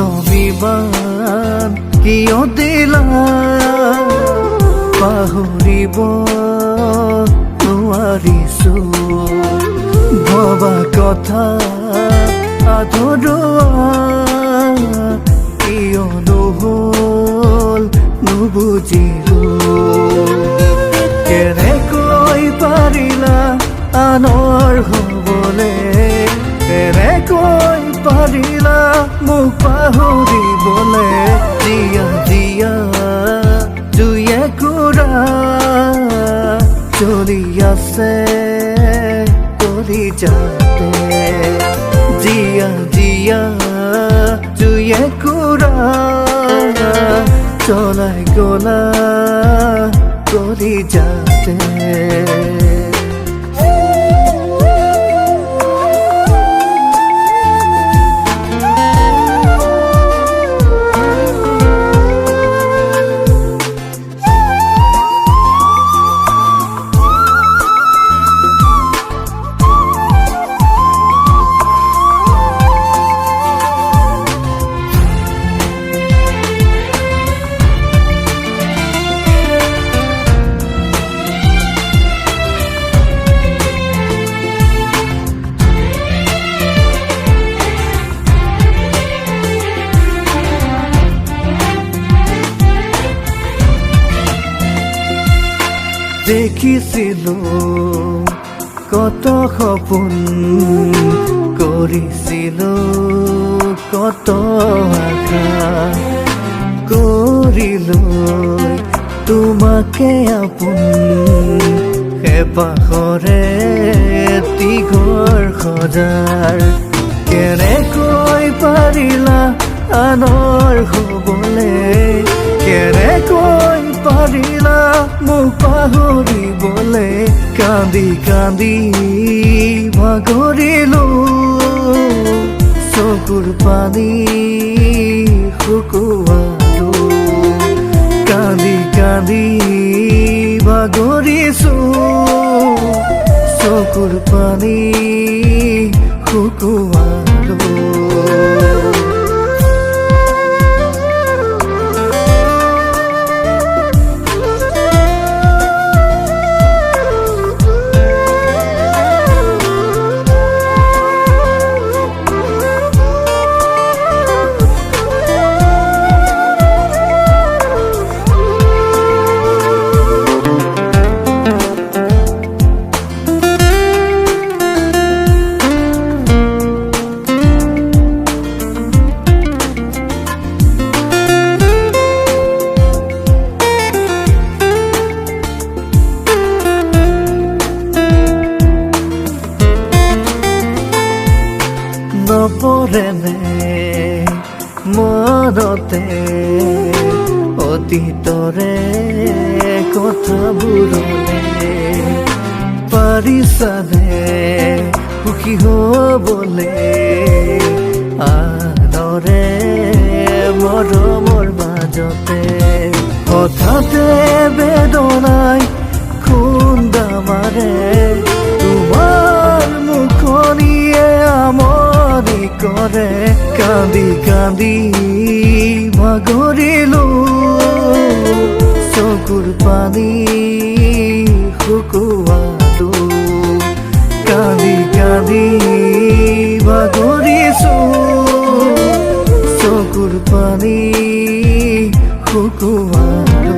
মৰমিবান কিয় দিলা পাহৰিব নোৱাৰিছো ভবা কথা আধৰুৱা কিয় নহ'ল নুবুজিলো কেনেকৈ পাৰিলা আনৰ হ'বলে কেনেকৈ পাৰিলা মোক পাহৰিবলে জিয়া জিয়া জুয়ে কুৰা চলি আছে কৰি যাতে জিয়া জিয়া জুয়ে কুৰা চলাই গলা কৰি যাতে দেখিছিলো কত সপোন কৰিছিলো কত আশা কৰিলো তোমাকে আপোন হেঁপাহৰে তিঘৰ সজাৰ কেনেকৈ পাৰিলা আনৰ হ'বলে কেনেকৈ পাৰিলা মোক পাহৰিবলে কান্দি কান্দি ভাগৰিলো চকুৰ পানী শুকুৱালো কান্দি কান্দি ভাগৰিছো চকুৰ পানী শুকুৱালো নপৰেনে মনতে অতীতৰে কথাবোৰলে পাৰিছানে সুখী হ'বলে আনৰে মৰমৰ মাজতে হঠাতে বেদনাই খুন্দা মাৰে তোমাৰ মুখনিয়ে আমনি কৰে কান্দি কান্দি ভাগৰিলো চকুৰ পানী শুকুৱালো কান্দি কান্দি ভাগৰিছো চকুৰ পানী শুকুৱালো